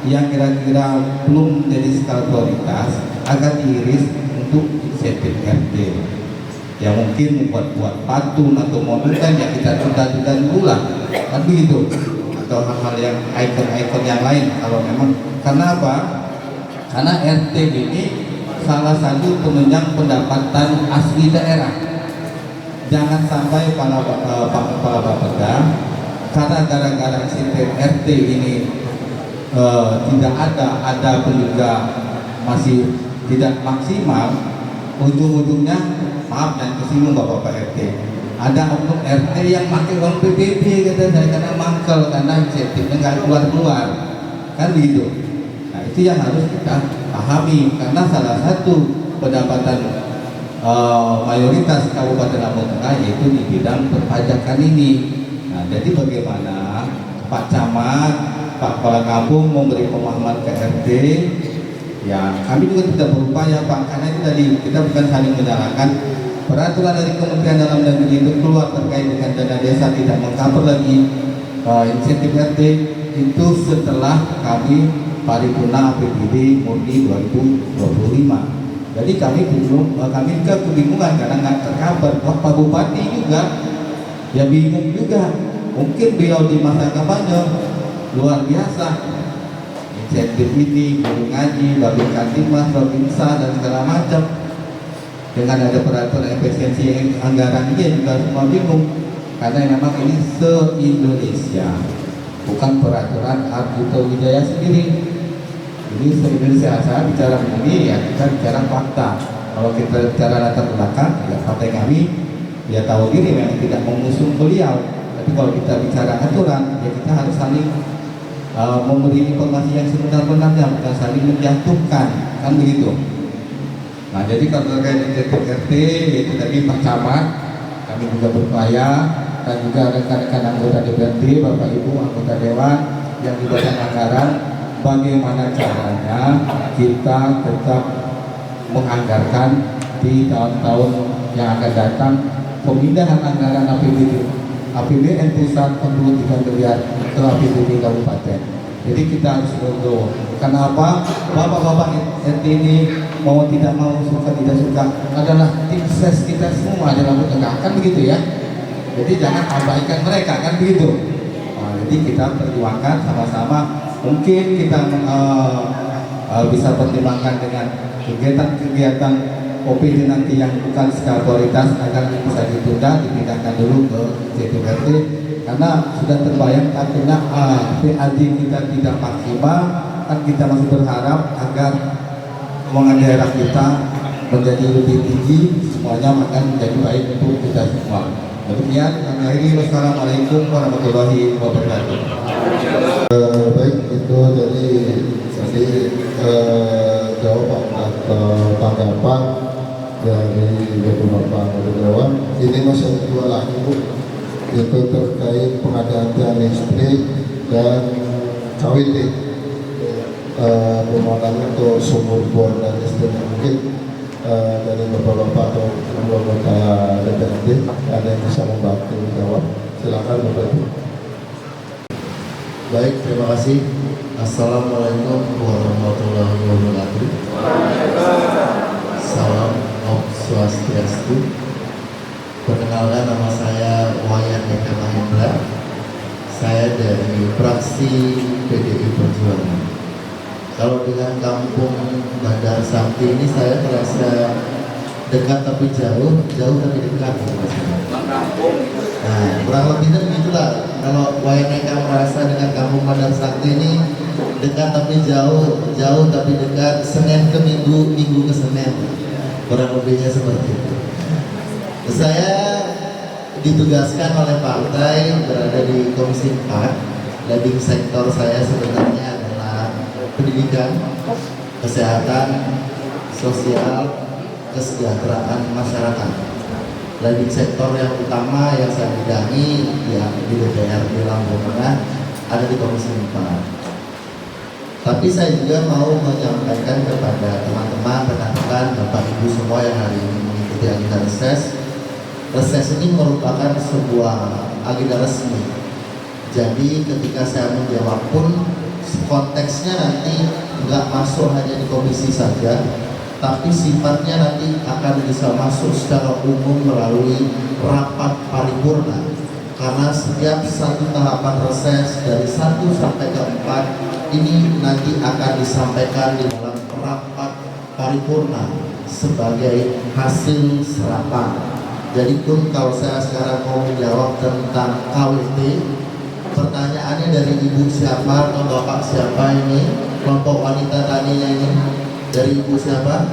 yang kira-kira belum menjadi skala prioritas agar diiris untuk insentif RT. Ya mungkin buat patung atau monumen yang kita tunda-tunda dulu lah, kan begitu. Atau hal-hal yang ikon-ikon yang lain kalau memang, karena apa? Karena RT ini salah satu penunjang pendapatan asli daerah. Jangan sampai Pak Kepala Bapeda karena gara-gara sistem RT ini tidak ada pun juga masih tidak maksimal, ujung-ujungnya maaf dan kesinggung Bapak-Bapak RT, ada oknum RT yang pakai uang PBB kata saya karena mangkel, karena insentifnya nggak keluar-keluar, kan begitu. Nah itu yang harus kita pahami, karena salah satu pendapatan mayoritas Kabupaten Lampung Tengah yaitu di bidang perpajakan ini. Nah jadi bagaimana Pak Camat, Pak Kepala Kampung memberi pemahaman ke RT. Ya, kami juga tidak berupaya Pak, karena itu tadi kita bukan saling menyalahkan. Peraturan dari Kementerian Dalam Negeri itu keluar terkait dengan dana desa tidak mengcover lagi insentif RT itu setelah kami paripurna APBD murni 2025. Jadi kami juga kebingungan karena nggak tercover. Wah, Pak Bupati juga ya bingung juga. Mungkin beliau di masa kampanye luar biasa. Insentif ini, guru ngaji, babin kantimas, babinsa dan segala macam. Dengan ada peraturan efisiensi anggaran ini juga semua bingung. Karena memang ini se-Indonesia, bukan peraturan Arjito Wijaya sendiri. Ini se-Indonesia. Saya bicara begini ya kita bicara fakta. Kalau kita bicara latar belakang, ya partai kami ya tahu diri memang tidak mengusung beliau. Tapi kalau kita bicara aturan, ya kita harus saling memberi informasi yang sebenar-benarnya, bukan saling menjatuhkan, kan begitu. Nah jadi kalau terkait insentif RT itu tadi Pak Camat, kami juga berupaya, dan juga rekan-rekan anggota DPRD, Bapak Ibu anggota Dewan yang di badan anggaran, bagaimana caranya kita tetap menganggarkan di tahun-tahun yang akan datang pemindahan anggaran APBN pusat 43 miliar ke APBD kabupaten. Jadi kita harus berdoa. Kenapa? Bapak-bapak RT ini mau tidak mau, suka tidak suka adalah tim ses kita semua di Lampung Tengah, kan begitu ya. Jadi jangan abaikan mereka, kan begitu. Nah, jadi kita perjuangkan sama-sama. Mungkin kita bisa pertimbangkan dengan kegiatan-kegiatan OPD nanti yang bukan skala prioritas agar bisa ditunda, dipindahkan dulu ke JPRT karena sudah terbayang artinya PAD kita tidak maksimal, kan kita masih berharap agar keuangan daerah kita menjadi lebih tinggi, semuanya akan menjadi baik untuk kita semua. Demikian kami akhiri. Wassalamualaikum warahmatullahi wabarakatuh. Baik, itu jadi jawaban atau tanggapan dari beberapa anggota dewan. Ini masih ada dua lagi Bu, itu terkait pengadaan tiang listrik dan KWT, pemotongan untuk sumur bor dan listrik. Mungkin dari bapak-bapak atau anggota DPRD ada yang bisa membantu jawab. Silakan Bapak Ibu. Baik, terima kasih. Assalamualaikum warahmatullahi wabarakatuh. Salam Om Swastiastu. Perkenalkan, nama saya Wayan Eka Mahendra. Saya dari fraksi PDI Perjuangan. Kalau dengan kampung Bandar Sakti ini saya merasa dekat tapi jauh, jauh tapi dekat. Nah, kurang lebihnya begitulah. Kalau Wayan Eka merasa dengan kampung Bandar Sakti ini dekat tapi jauh, jauh tapi dekat, Senin ke Minggu, Minggu ke Senin. Kurang lebihnya seperti itu. Saya ditugaskan oleh partai berada di Komisi 4. Leading sektor saya sebenarnya adalah pendidikan, kesehatan, sosial, kesejahteraan masyarakat. Leading sektor yang utama yang saya bidangi ya di DPR di Lampung Tengah ada di Komisi 4. Tapi saya juga mau menyampaikan kepada teman-teman, rekan-rekan, Bapak Ibu semua yang hari ini mengikuti agenda reses, reses ini merupakan sebuah agenda resmi. Jadi ketika saya menjawab pun konteksnya nanti nggak masuk hanya di komisi saja, tapi sifatnya nanti akan bisa masuk secara umum melalui rapat paripurna. Karena setiap satu tahapan reses dari 1 sampai ke 4 ini nanti akan disampaikan di dalam rapat paripurna sebagai hasil serapan. Jadi pun kalau saya sekarang mau menjawab tentang KWT, pertanyaannya dari ibu siapa atau bapak siapa ini? Kelompok wanita taninya ini dari ibu siapa?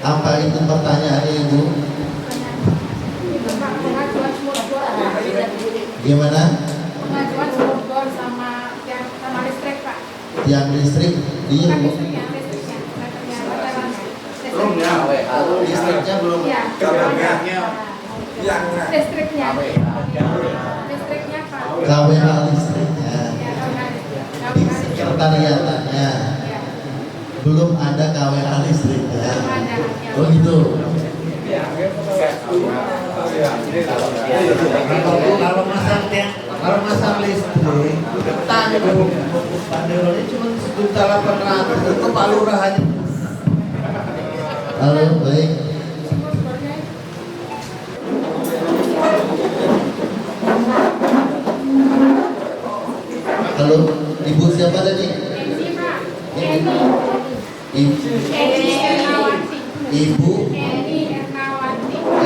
Apa itu pertanyaannya ibu? Gimana? Pengajuan sumur sama listrik, Pak. Tiang listrik di Listriknya. Belum ya, listriknya belum. Iya. kabarnya. Listriknya. Listriknya, Pak. KWH listriknya, Ya, di sekretariatannya belum ada KWH listriknya. Oh gitu. Kalau masang listrik, tanggung Pak Dewa ini cuma 1.800.000 itu Pak Lurah aja. Halo, baik. Halo, ibu siapa tadi? Ibu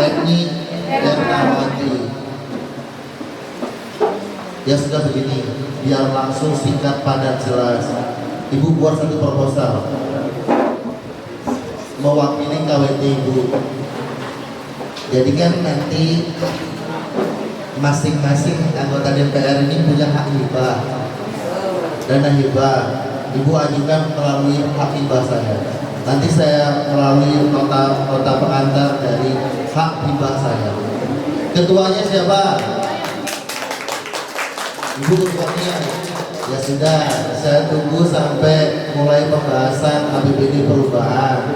Eni Ernawati. Ya sudah begini, biar langsung singkat padat jelas. Ibu buat satu proposal mewakili KWT ibu. Jadi kan nanti masing-masing anggota DPR ini punya hak hibah, dana hibah. Ibu ajukan melalui hak hibah saya. Nanti saya melalui nota pengantar dari hak hibah saya. Ketuanya siapa? Ibu ketuanya. Ya sudah, saya tunggu sampai mulai pembahasan APBD perubahan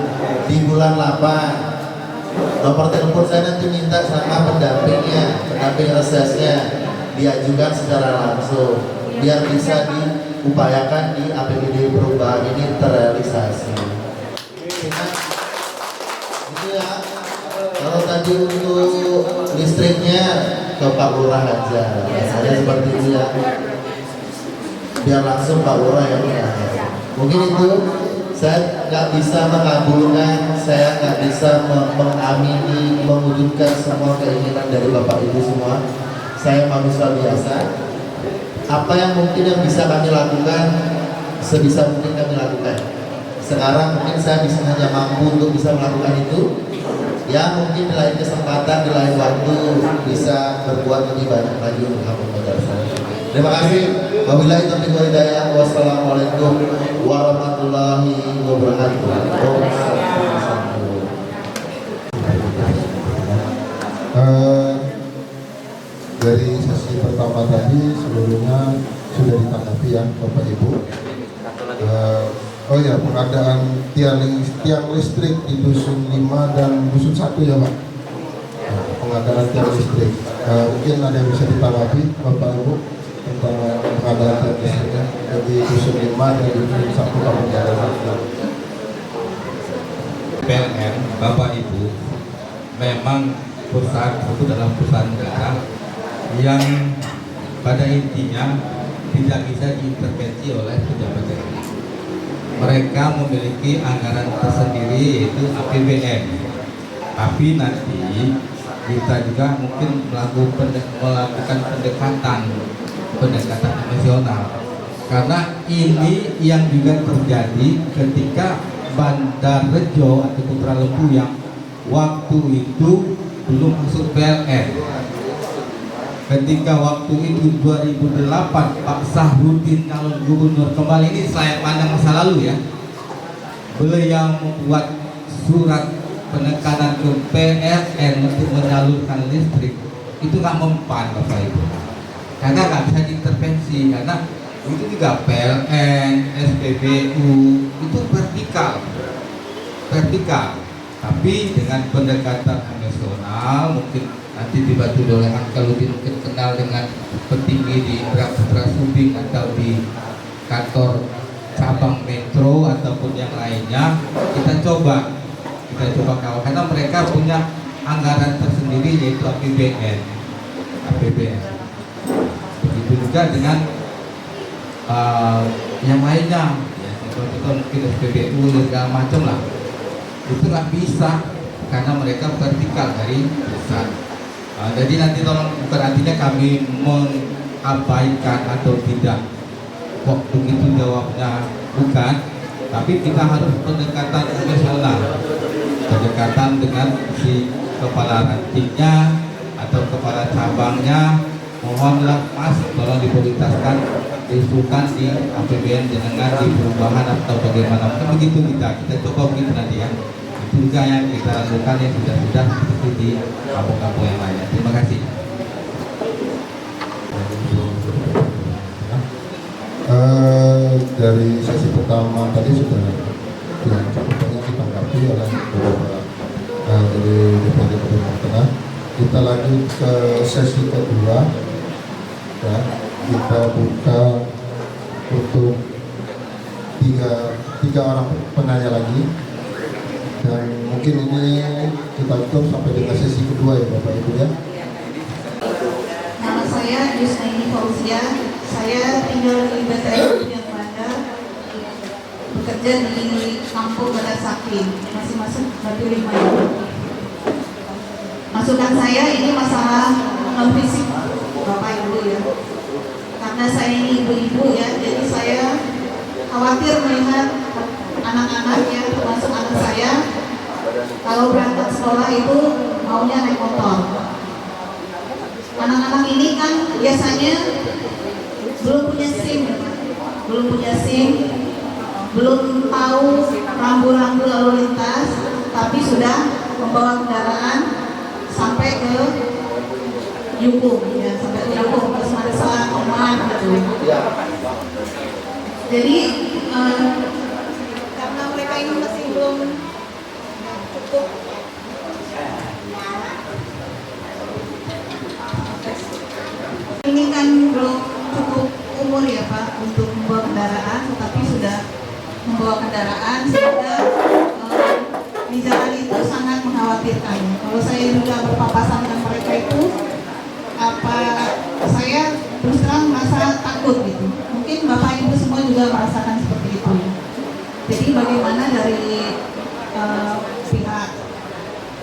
di bulan 8. Nomor telepon saya nanti minta sama pendampingnya, pendamping resesnya, diajukan secara langsung biar bisa diupayakan di APBD perubahan ini terrealisasi. Itu ya. Kalau tadi untuk listriknya ke Pak Lurah aja, saya seperti itu ya. Biar langsung Pak Lurah yang menanya. Mungkin itu saya nggak bisa mengabulkan, saya nggak bisa mengamini, mewujudkan semua keinginan dari Bapak Ibu semua. Saya manusia biasa. Apa yang mungkin yang bisa kami lakukan, sebisa mungkin kami lakukan. Sekarang mungkin saya bisa hanya mampu untuk bisa melakukan itu. Ya mungkin di lain kesempatan, di lain waktu bisa berbuat lebih banyak lagi untuk kampung madrasah. Terima kasih. Wabillahi taufiq wal hidayah. Wassalamualaikum warahmatullahi wabarakatuh. Dari sesi pertama tadi seluruhnya sudah ditanggapi ya Bapak Ibu. Oh ya, pengadaan tiang listrik di Dusun 5 dan Dusun 1 ya Pak. Pengadaan tiang listrik. Mungkin ada yang bisa ditanggapi Bapak Ibu tentang pengadaan tiang listriknya di Dusun 5 dan Dusun 1 Kampung Madrasah. PLN, Bapak Ibu, memang perusahaan itu adalah perusahaan negara yang pada intinya tidak bisa diintervensi oleh pejabat daerah. Mereka memiliki anggaran tersendiri yaitu APBN. Tapi nanti kita juga mungkin melakukan pendekatan emosional. Karena ini yang juga terjadi ketika Bandar Rejo atau Putra Lembu yang waktu itu belum masuk PLN. Ketika waktu itu 2008 Pak Sahrudin calon gubernur kembali, ini saya pandang masa lalu ya, beliau membuat surat penekanan ke PLN untuk menyalurkan listrik, itu nggak mempan Bapak Ibu, karena nggak bisa diintervensi, karena itu juga PLN, SPBU itu vertikal. Tapi dengan pendekatan emosional, mungkin nanti dibantu oleh Uncle Udin, mungkin kenal dengan petinggi di Indra Putra Subing atau di kantor cabang Metro ataupun yang lainnya, kita coba kawal, karena mereka punya anggaran tersendiri yaitu APBN. Begitu juga dengan yang lainnya, ya, contoh mungkin SPBU dan segala macam lah. Itu nggak bisa karena mereka vertikal dari pusat. Jadi nanti tolong, bukan artinya kami mengabaikan atau tidak kok begitu jawabnya, bukan, tapi kita harus pendekatan emosional, pendekatan dengan si kepala rantingnya atau kepala cabangnya. Mohonlah Mas, tolong diprioritaskan, diusulkan di APBN jenengan di perubahan atau bagaimana, mungkin begitu kita coba begitu nanti ya. Itu juga yang kita lakukan yang sudah seperti di kampung-kampung yang lainnya. Terima kasih. Dari sesi pertama tadi sudah yang cukup banyak ditanggapi oleh beberapa dari DPRD Kalimantan Tengah. Kita lanjut ke sesi kedua, ya, kita buka untuk tiga orang penanya lagi, dan mungkin ini kita tutup sampai dengan sesi kedua ya Bapak Ibu ya. Nama saya Yusnaini Fauzia, saya tinggal di BTS yang Belanda, bekerja di kampung Badak Sakti, masih masuk Batu Lima. Masukan saya ini masalah non fisik Bapak Ibu ya, karena saya ini ibu-ibu ya, jadi saya khawatir melihat anak-anak ya, termasuk anak saya, kalau berangkat sekolah itu maunya naik motor. Anak-anak ini kan biasanya belum punya SIM, belum tahu rambu-rambu lalu lintas, tapi sudah membawa kendaraan sampai ke Yukung, ya, sampai ke Yukung, terus Marisa, Oman, gitu. Jadi karena mereka ini masih belum cukup ini kan belum cukup umur ya Pak untuk membawa kendaraan, tetapi sudah membawa kendaraan sehingga di jalan itu sangat mengkhawatirkan. Kalau saya juga berpapasan dengan mereka itu, saya terus terang merasa takut gitu. Mungkin Bapak Ibu semua juga merasakan seperti itu. Jadi bagaimana dari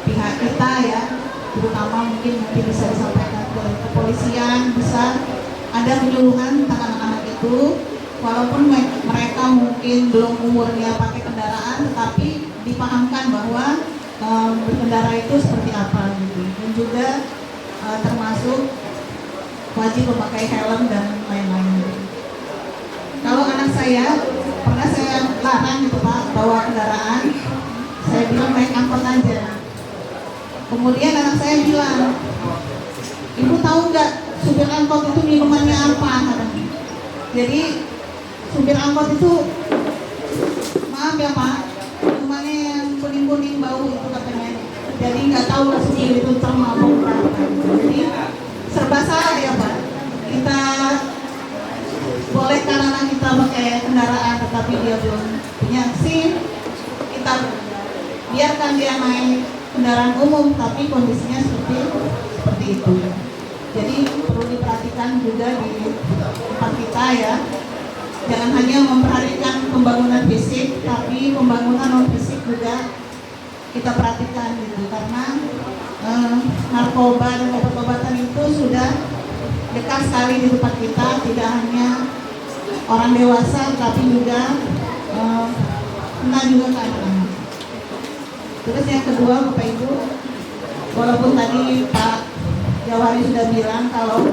pihak kita ya, terutama mungkin bisa disampaikan ke kepolisian, bisa ada penyuluhan tentang anak-anak itu, walaupun mereka mungkin belum umurnya pakai kendaraan, tetapi dipahamkan bahwa berkendara itu seperti apa gitu, dan juga termasuk wajib memakai helm dan lain-lain. Kalau anak saya pernah saya larang gitu Pak bawa kendaraan, saya bilang naik angkot aja. Kemudian anak saya bilang, ibu tahu nggak supir angkot itu minumannya apa? Katanya. Jadi supir angkot itu, maaf ya Pak, minumannya yang kuning-kuning bau itu katanya. Jadi nggak tahu lah supir itu termabuk berapa. Jadi serba salah ya Pak. Kita boleh karena kita pakai kendaraan tetapi dia belum punya SIM, kita biarkan dia naik kendaraan umum tapi kondisinya seperti itu. Jadi perlu diperhatikan juga di tempat kita ya. Jangan hanya memperhatikan pembangunan fisik, tapi pembangunan non fisik juga kita perhatikan gitu, karena narkoba dan obat-obatan itu sudah dekat sekali di tempat kita, tidak hanya orang dewasa tapi juga kena juga ke anak-anak. Terus yang kedua Bapak Ibu, walaupun tadi Pak Jawari sudah bilang kalau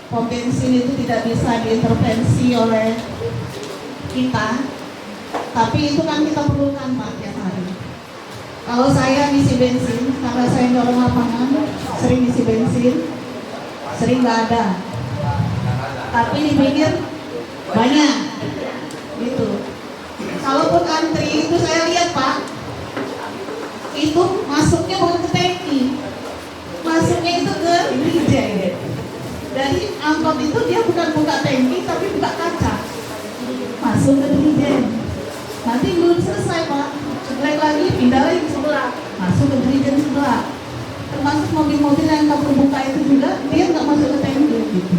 pom bensin itu tidak bisa diintervensi oleh kita, tapi itu kan kita perlukan Pak tiap hari. Kalau saya ngisi bensin, karena saya dorong lapangan, sering ngisi bensin, sering nggak ada. Tapi dipikir banyak, gitu. Kalaupun antri itu saya lihat Pak, itu pindah lagi ke sebelah, masuk ke gereja di sebelah. Termasuk mobil-mobil yang kapur buka itu juga dia nggak masuk ke tenda gitu.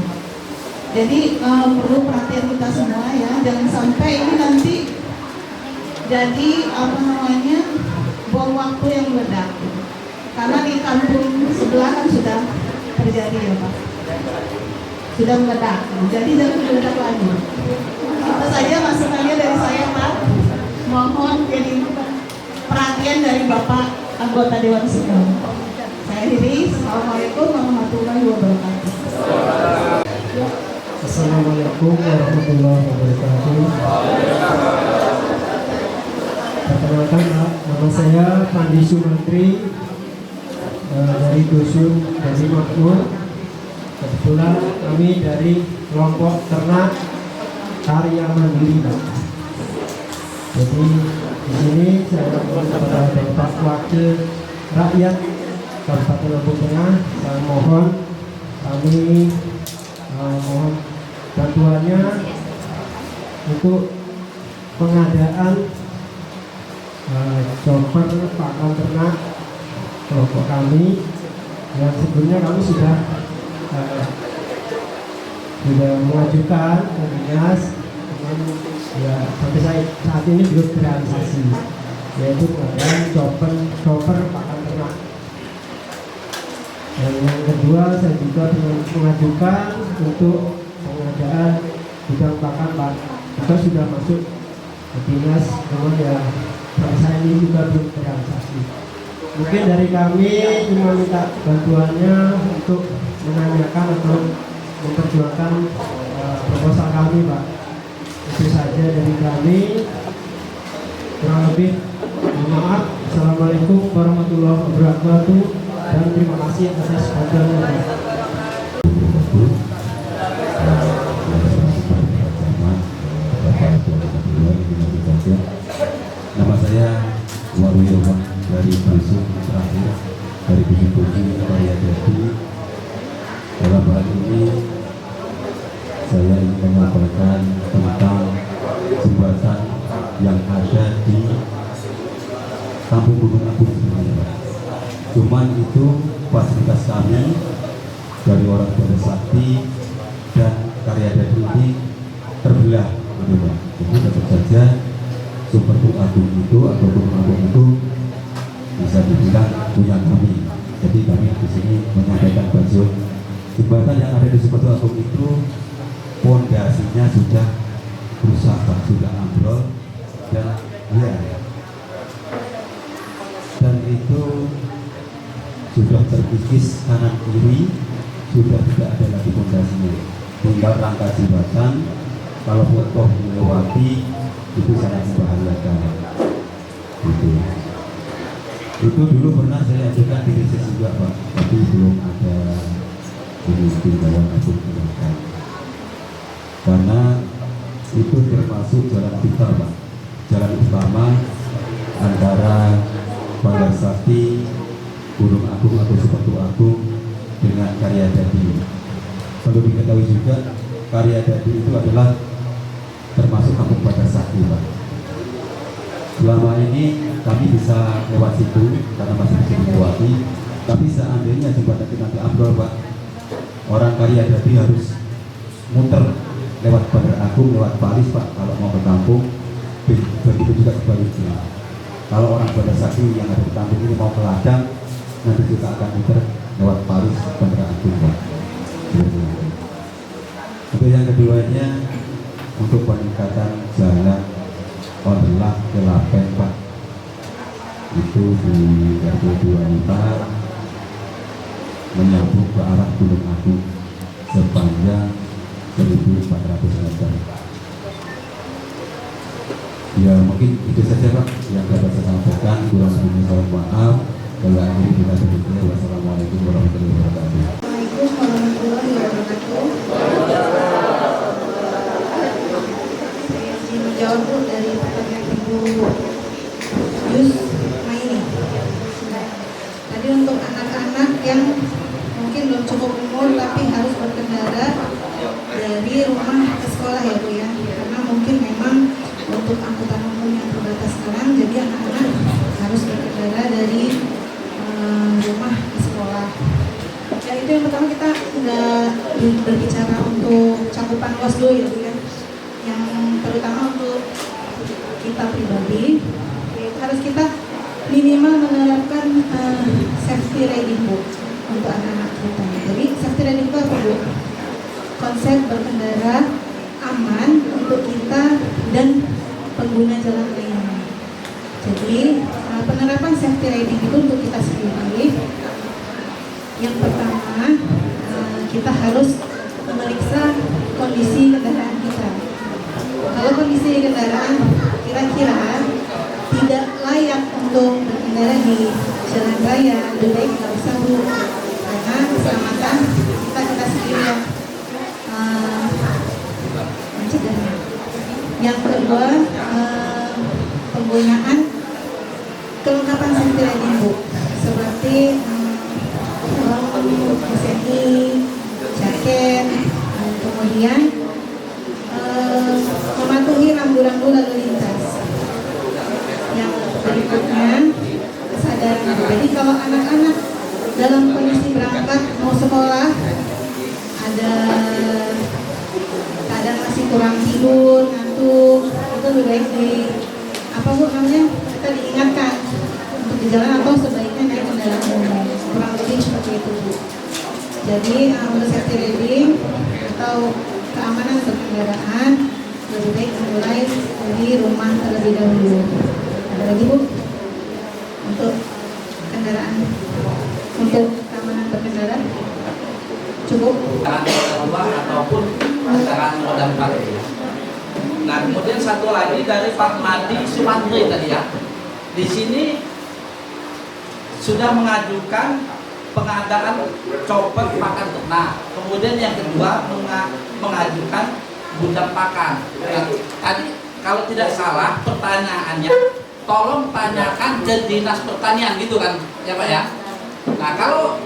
Jadi perlu perhatian kita semua ya, jangan sampai ini nanti jadi bom waktu yang meledak. Karena di kampung sebelah kan sudah terjadi ya Pak, sudah meledak. Jadi jangan meledak lagi. Itu saja masukannya dari saya Pak. Mohon jadi perhatian dari Bapak anggota Dewan Sidang. Saya akhiri. Assalamualaikum warahmatullahi wabarakatuh. Assalamualaikum warahmatullahi wabarakatuh. Perkenalkan, nama saya Pandi Sumantri dari Dusun Deli Makmur. Kebetulan kami dari kelompok ternak Karya Mandiri. Jadi di sini saya kepada Bapak Wakil Rakyat Kabupaten Lampung Tengah, saya mohon mohon bantuannya untuk pengadaan chopper pakan ternak kelompok kami yang sebelumnya kami sudah mengajukan ke dinas, ya sampai saat ini belum terrealisasi, yaitu pengadaan chopper pakan ternak. Dan yang kedua, saya juga mengajukan untuk pengadaan gudang pakan Pak. Kita sudah masuk ke dinas, namun ya saya ini juga belum terrealisasi. Mungkin dari kami cuma minta bantuannya untuk menanyakan atau memperjuangkan proposal kami Pak. Itu saja dari kami. Kurang lebih mohon maaf. Assalamualaikum warahmatullahi wabarakatuh. Dan terima kasih atas perhatiannya. Nama saya Waruyo dari Dusun terakhir dari Dusun Kunci Karya Dadi. Dalam hal ini saya ingin menyampaikan tentang jembatan yang ada di Kampung Gunung Agung sebenarnya. Cuman itu fasilitas kami dari orang Tua Sakti dan Karya Dadi ini terbelah, gitu Pak. Jadi tentu saja sumber Gunung Agung itu atau Gunung Agung itu bisa dibilang punya kami. Jadi kami di sini menyampaikan bahwa jembatan yang ada di sumber Gunung Agung itu pondasinya sudah rusak, sudah ambrol dan itu sudah terkikis kanan kiri, sudah tidak ada lagi pondasinya, tinggal rangka jembatan. Kalau toh dilewati itu sangat membahayakan. Itu dulu pernah saya ajukan di riset juga Pak, tapi belum ada tindakan atau tindakan. Karena itu termasuk jalan kita Pak, jalan utama antara Bandar Sakti, Gunung Agung atau Sepertu Agung dengan Karya Dadi. Perlu diketahui juga Karya Dadi itu adalah termasuk kampung Bandar Sakti Pak. Selama ini kami bisa lewat situ karena masih bisa dilewati, tapi seandainya jembatan itu nanti ambrol Pak, orang Karya Dadi harus muter lewat Bandar Agung, lewat Paris Pak kalau mau ke kampung. Begitu juga sebaliknya. Kalau orang Bandar Sakti yang ada di kampung ini mau ke ladang, nanti kita akan muter lewat Paris Bandar Agung Pak. Untuk yang keduanya, untuk peningkatan jalan Ordelah ke Lapen Pak, itu di RT 24 menyambung ke arah Gunung Agung sepanjang 1.400 meter. Ya mungkin itu saja Pak yang dapat saya sampaikan. Kurang lebihnya saya mohon maaf. Kalau akhirnya kita berbicara. Wassalamualaikum warahmatullahi wabarakatuh. Assalamualaikum warahmatullahi wabarakatuh. Saya ingin menjawab Bu dari pertanyaan Ibu Yus Maini. Tadi untuk anak-anak yang mungkin belum cukup umur tapi harus berkendara dari rumah ke sekolah ya Bu ya, karena mungkin memang untuk angkutan umum yang terbatas sekarang, jadi anak-anak harus berkendara saudara dari rumah ke sekolah. Ya itu yang pertama, kita nggak berbicara untuk cakupan luas dulu ya Bu ya. Yang terutama untuk kita pribadi, yaitu harus kita minimal menerapkan safety riding Bu untuk anak-anak kita. Jadi safety riding itu apa Bu? Konsep berkendara aman untuk kita dan pengguna jalan lainnya. Jadi penerapan safety riding itu untuk kita sendiri. Yang pertama, kita harus memeriksa kondisi kendaraan kita. Kalau kondisi kendaraan kira-kira tidak layak untuk berkendara di jalan raya, lebih baik nggak usah Bu, karena keselamatan kita sendiri yang mencegahnya. Yang kedua, penggunaan kelengkapan safety riding Bu, seperti SNI, jaket, kemudian mematuhi rambu-rambu lalu lintas. Yang berikutnya, kesadaran. Jadi kalau anak-anak dalam kondisi berangkat mau sekolah, ada keadaan masih kurang tidur, ngantuk, itu lebih baik kita diingatkan untuk di jalan atau sebaiknya naik kendaraan umum. Kurang lebih seperti itu Bu. Jadi untuk safety riding atau keamanan berkendaraan lebih baik dimulai dari rumah terlebih dahulu. Ada lagi Bu untuk kendaraan, untuk keamanan berkendara cukup. Kendaraan roda 2 ataupun kendaraan roda 4. Nah kemudian satu lagi dari Pak Madi Sumantri tadi ya, di sini sudah mengajukan pengadaan chopper pakan ternak. Kemudian yang kedua mengajukan gudang pakan. Tadi kalau tidak salah pertanyaannya, tolong tanyakan ke Dinas Pertanian gitu kan ya Pak ya. Nah kalau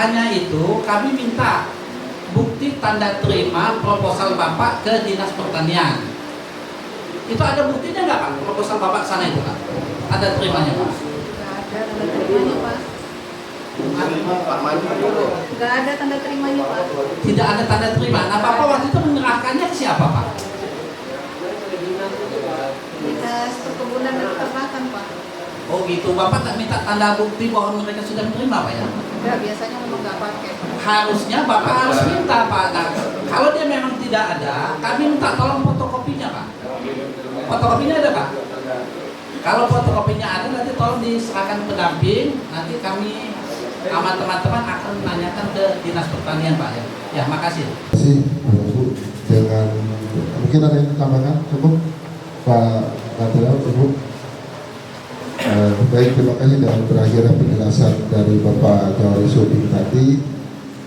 hanya itu, kami minta bukti tanda terima proposal Bapak ke Dinas Pertanian. Itu ada buktinya nggak Pak? Proposal Bapak sana itu Pak? Ada terimanya Pak? Nggak ada tanda terimanya Pak. Nggak ada tanda terimanya Pak. Tidak ada tanda terima. Nah Bapak waktu itu menyerahkannya ke siapa Pak? Dinas Perkebunan dan Peternakan Pak. Oh gitu, Bapak tak minta tanda bukti bahwa mereka sudah menerima Pak ya? Enggak, biasanya memang nggak pakai. Harusnya Bapak harus minta Pak. Nah, kalau dia memang tidak ada, kami minta tolong fotokopinya Pak. Fotokopinya ada Pak? Kalau fotokopinya ada, nanti tolong diserahkan pendamping. Nanti kami sama teman-teman akan menanyakan ke Dinas Pertanian Pak ya. Ya, makasih. Terima kasih Bapak Ibu. Dengan mungkin ada yang ditambahkan cukup Pak Nadira cukup. Baik, terima kasih. Dan berakhir penjelasan dari Bapak Jawari Suding tadi,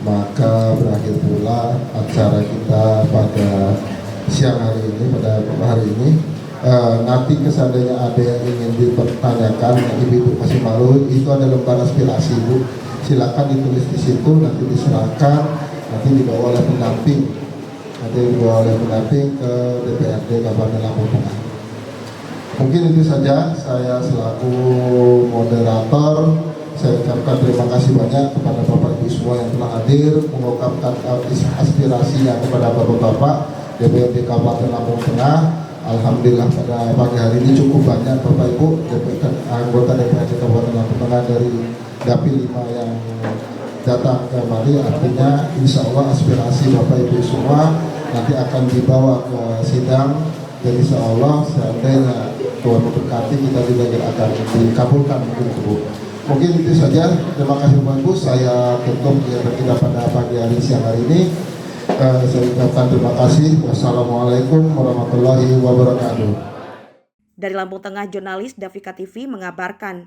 maka berakhir pula acara kita pada siang hari ini, pada hari ini. Nanti seandainya ada yang ingin dipertanyakan, Ibu masih malu, itu ada lembar aspirasi Bu, silakan ditulis di situ, nanti diserahkan, nanti dibawa oleh pendamping, ke DPRD Kabupaten Lampung Tengah. Mungkin itu saja, saya selaku moderator, saya ucapkan terima kasih banyak kepada Bapak Ibu semua yang telah hadir, mengungkapkan aspirasinya kepada Bapak-Bapak DPRD Kabupaten Lampung Tengah. Alhamdulillah pada pagi hari ini cukup banyak Bapak Ibu anggota DPRD Kabupaten Lampung Tengah dari Dapil 5 yang datang kemari. Artinya insya Allah aspirasi Bapak Ibu semua nanti akan dibawa ke sidang, dan insya Allah seandainya Tuhan memberkati, kita juga akan dikabulkan mungkin Bu. Mungkin itu saja. Terima kasih Bapak Ibu. Saya tutup kegiatan kita pada pagi hari siang hari ini. Saya ucapkan terima kasih. Wassalamualaikum warahmatullahi wabarakatuh. Dari Lampung Tengah, jurnalis Davika TV mengabarkan.